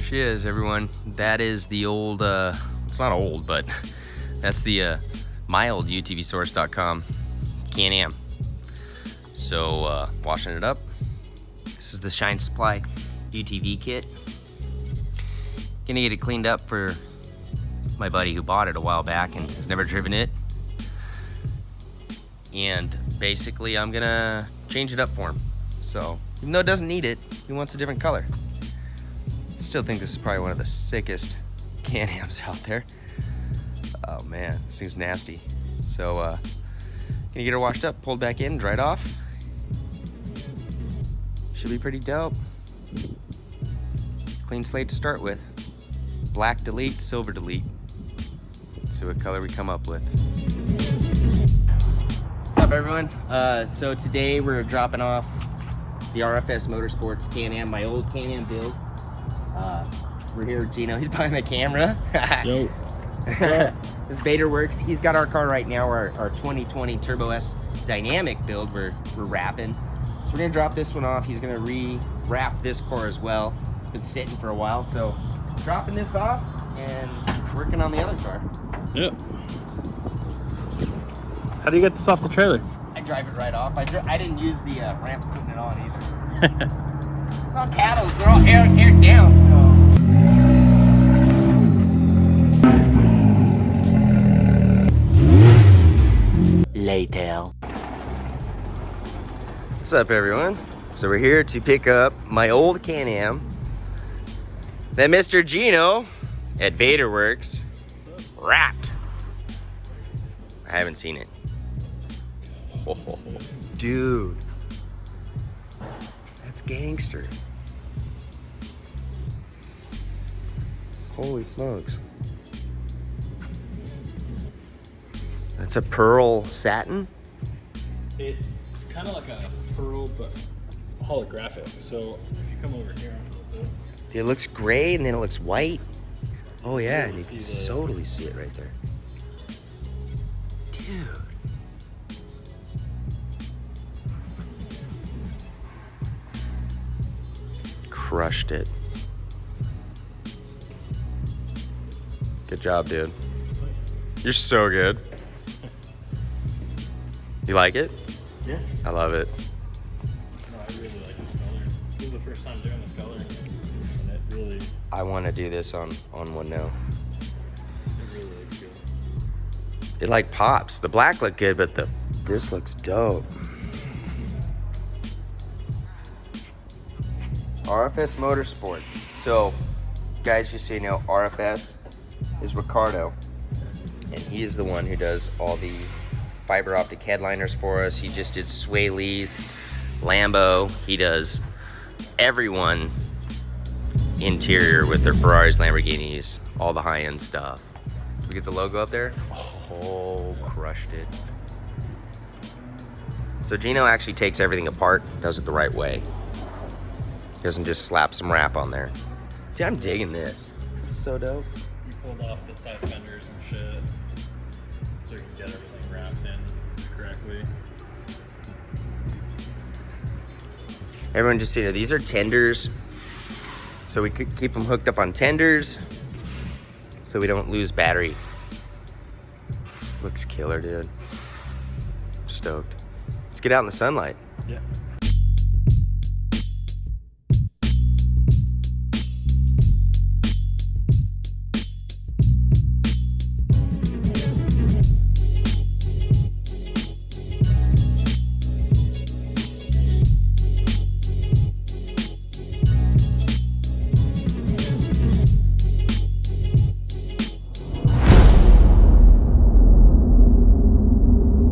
She is, everyone. That is the old, it's not old, but that's the my old UTVsource.com Can-Am. So washing it up. This is the Shine Supply UTV kit. Gonna get it cleaned up for my buddy who bought it a while back and has never driven it. And basically I'm gonna change it up for him. So even though it doesn't need it, he wants a different color. I still think this is probably one of the sickest Can-Ams out there. Oh man, this thing's nasty. So gonna get her washed up, pulled back in, dried off. Should be pretty dope. Clean slate to start with. Black delete, silver delete. Let's see what color we come up with. What's up, everyone? So today we're dropping off the RFS Motorsports Can-Am, my old Can-Am build. We're here with Gino. He's behind the camera. Yo. This Vader Werks. He's got our car right now, our 2020 Turbo S Dynamic build. We're wrapping. So we're gonna drop this one off. He's gonna re-wrap this car as well. It's been sitting for a while, so dropping this off and working on the other car. Yep. How do you get this off the trailer? I drive it right off. I didn't use the ramps putting it on either. It's all paddles. They're all aired down, so. Later. What's up, everyone? So we're here to pick up my old Can-Am that Mr. Gino at Vader Werks wrapped. I haven't seen it. Oh, dude, that's gangster. Holy smokes. That's a pearl satin? It's kind of like a pearl, but holographic. So if you come over here a little bit. Dude, it looks gray and then it looks white. Oh yeah, and you can totally see it right there. Dude. Crushed it. Good job, dude. You're so good. You like it? Yeah. I love it. No, I really like this color. This is the first time doing this color, and it really. I want to do this on one now. It really looks good. It like pops. The black looked good, but this looks dope. RFS Motorsports. So, guys, just so you know, RFS is Ricardo, and he is the one who does all the fiber optic headliners for us. He just did Sway Lee's, Lambo. He does everyone interior with their Ferraris, Lamborghinis, all the high-end stuff. Did we get the logo up there? Oh, crushed it. So Gino actually takes everything apart, does it the right way. He doesn't just slap some wrap on there. Dude, I'm digging this. It's so dope. You pulled off the side fenders and shit, so you can get everything wrapped in correctly. Everyone just so you know, these are tenders. So we could keep them hooked up on tenders so we don't lose battery. This looks killer, dude. I'm stoked. Let's get out in the sunlight. Yeah.